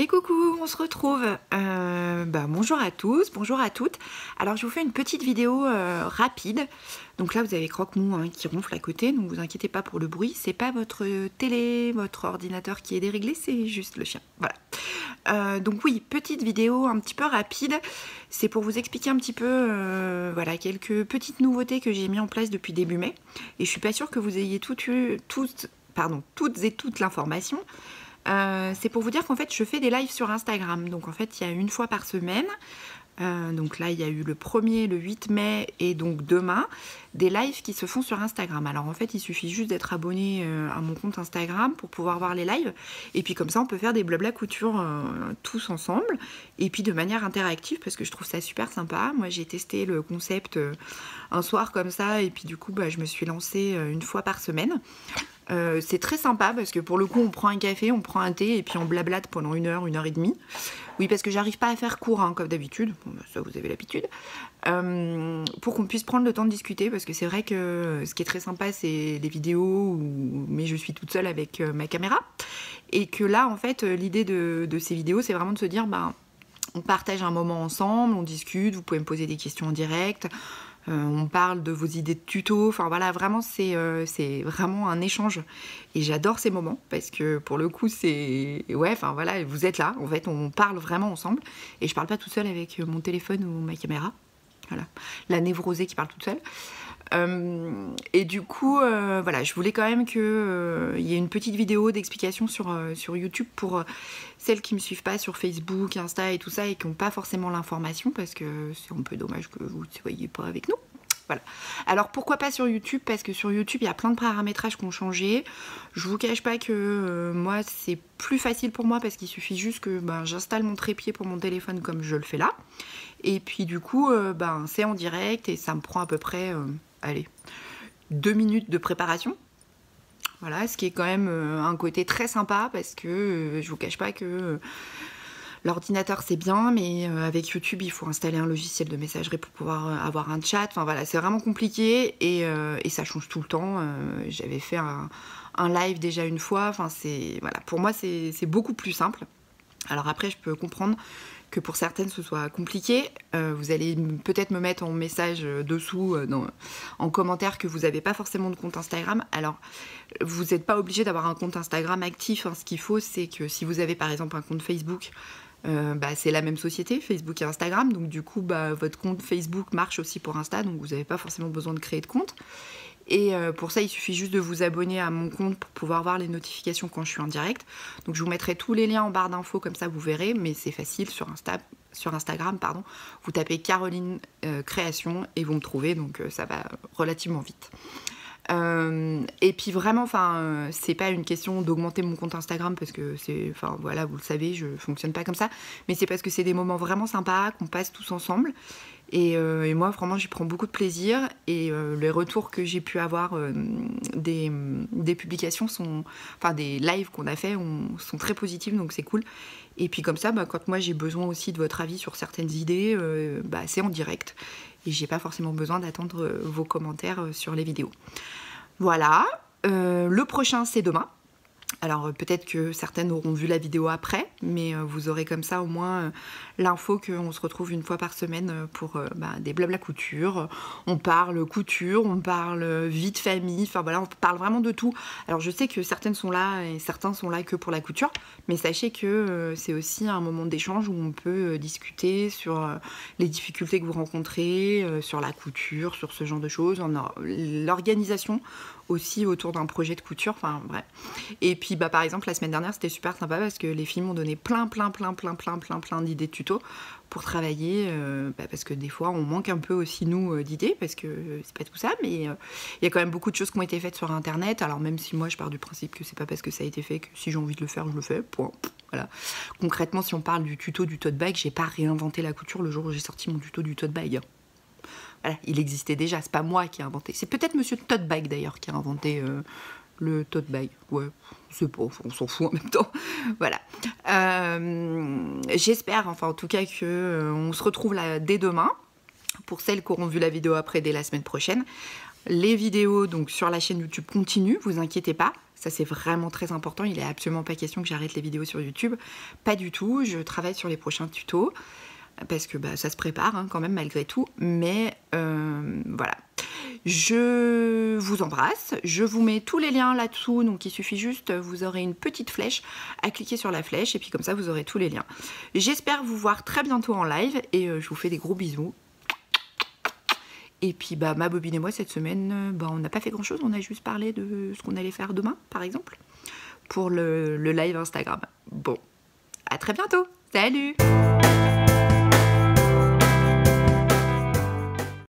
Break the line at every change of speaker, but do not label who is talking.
coucou, on se retrouve. Bonjour à tous, bonjour à toutes. Alors je vous fais une petite vidéo rapide. Donc là vous avez Croque-Mou qui ronfle à côté, donc vous inquiétez pas pour le bruit. C'est pas votre télé, votre ordinateur qui est déréglé, c'est juste le chien. Voilà. Donc oui, petite vidéo un petit peu rapide. C'est pour vous expliquer un petit peu voilà, quelques petites nouveautés que j'ai mis en place depuis début mai. Et je suis pas sûre que vous ayez toutes et toutes l'information. C'est pour vous dire qu'en fait je fais des lives sur Instagram, donc en fait il y a une fois par semaine, donc là il y a eu le 1er, le 8 mai et donc demain, des lives qui se font sur Instagram. Alors en fait il suffit juste d'être abonné à mon compte Instagram pour pouvoir voir les lives, et puis comme ça on peut faire des blabla couture tous ensemble, et puis de manière interactive parce que je trouve ça super sympa. Moi j'ai testé le concept un soir comme ça, et puis du coup je me suis lancée une fois par semaine. C'est très sympa parce que pour le coup on prend un café, on prend un thé et puis on blablate pendant 1 heure, 1 heure et demie. Oui, parce que j'arrive pas à faire court comme d'habitude, bon, ça vous avez l'habitude, pour qu'on puisse prendre le temps de discuter, parce que c'est vrai que ce qui est très sympa c'est des vidéos mais je suis toute seule avec ma caméra, et que là en fait l'idée de ces vidéos c'est vraiment de se dire on partage un moment ensemble, on discute, vous pouvez me poser des questions en direct. On parle de vos idées de tuto, enfin voilà, vraiment c'est vraiment un échange, et j'adore ces moments parce que pour le coup c'est, ouais, enfin voilà, vous êtes là, en fait on parle vraiment ensemble, et je parle pas toute seule avec mon téléphone ou ma caméra, voilà, la névrosée qui parle toute seule. Et du coup, voilà, je voulais quand même qu'il y ait une petite vidéo d'explication sur YouTube pour celles qui ne me suivent pas sur Facebook, Insta et tout ça, et qui n'ont pas forcément l'information, parce que c'est un peu dommage que vous ne soyez pas avec nous. Voilà. Alors pourquoi pas sur YouTube? Parce que sur YouTube il y a plein de paramétrages qui ont changé. Je vous cache pas que moi c'est plus facile pour moi parce qu'il suffit juste que j'installe mon trépied pour mon téléphone comme je le fais là. Et puis du coup c'est en direct et ça me prend à peu près allez, 2 minutes de préparation. Voilà, ce qui est quand même un côté très sympa parce que je vous cache pas que l'ordinateur c'est bien, mais avec YouTube il faut installer un logiciel de messagerie pour pouvoir avoir un chat. Enfin voilà, c'est vraiment compliqué, et ça change tout le temps. J'avais fait un live déjà une fois. Enfin voilà, pour moi c'est beaucoup plus simple. Alors après je peux comprendre que pour certaines ce soit compliqué. Vous allez peut-être me mettre en message dessous en commentaire que vous n'avez pas forcément de compte Instagram. Alors vous n'êtes pas obligé d'avoir un compte Instagram actif, hein. Ce qu'il faut c'est que si vous avez par exemple un compte Facebook, c'est la même société, Facebook et Instagram, donc du coup votre compte Facebook marche aussi pour Insta, donc vous n'avez pas forcément besoin de créer de compte. Et pour ça il suffit juste de vous abonner à mon compte pour pouvoir voir les notifications quand je suis en direct. Donc je vous mettrai tous les liens en barre d'infos, comme ça vous verrez, mais c'est facile sur Instagram, pardon. Vous tapez Caroline Création et vous me trouvez, donc ça va relativement vite. Et puis vraiment, c'est pas une question d'augmenter mon compte Instagram parce que voilà, vous le savez, je fonctionne pas comme ça, mais c'est parce que c'est des moments vraiment sympas qu'on passe tous ensemble, et moi vraiment j'y prends beaucoup de plaisir, et les retours que j'ai pu avoir des publications des lives qu'on a fait sont très positifs, donc c'est cool. Et puis comme ça, quand moi j'ai besoin aussi de votre avis sur certaines idées, c'est en direct, et j'ai pas forcément besoin d'attendre vos commentaires sur les vidéos. Voilà, le prochain c'est demain. Alors peut-être que certaines auront vu la vidéo après, mais vous aurez comme ça au moins l'info qu'on se retrouve une fois par semaine pour des blabla couture. On parle couture, on parle vie de famille, enfin voilà, on parle vraiment de tout. Alors je sais que certaines sont là et certains sont là que pour la couture, mais sachez que c'est aussi un moment d'échange où on peut discuter sur les difficultés que vous rencontrez, sur la couture, sur ce genre de choses, l'organisation aussi autour d'un projet de couture, enfin bref. Et puis par exemple la semaine dernière c'était super sympa parce que les filles m'ont donné plein d'idées de tutos pour travailler, parce que des fois on manque un peu aussi nous d'idées, parce que c'est pas tout ça, mais il y a quand même beaucoup de choses qui ont été faites sur internet. Alors même si moi je pars du principe que c'est pas parce que ça a été fait que si j'ai envie de le faire je le fais, point. Voilà. Concrètement, si on parle du tuto du tote bag, j'ai pas réinventé la couture le jour où j'ai sorti mon tuto du tote bag. Voilà, il existait déjà, c'est pas moi qui ai inventé. C'est peut-être monsieur Tote Bag d'ailleurs qui a inventé le tote bag. Ouais, c'est pas, on s'en fout en même temps. Voilà. J'espère, en tout cas, qu'on se retrouve là dès demain. Pour celles qui auront vu la vidéo après, dès la semaine prochaine. Les vidéos donc sur la chaîne YouTube continuent, vous inquiétez pas. Ça, c'est vraiment très important. Il n'est absolument pas question que j'arrête les vidéos sur YouTube. Pas du tout. Je travaille sur les prochains tutos. Parce que bah, ça se prépare hein, quand même malgré tout. Mais voilà. Je vous embrasse. Je vous mets tous les liens là-dessous. Donc il suffit juste, vous aurez une petite flèche à cliquer sur la flèche. Et puis comme ça, vous aurez tous les liens. J'espère vous voir très bientôt en live. Et je vous fais des gros bisous. Et puis bah, ma bobine et moi cette semaine, bah, on n'a pas fait grand chose, on a juste parlé de ce qu'on allait faire demain par exemple, pour le live Instagram. Bon, à très bientôt, salut!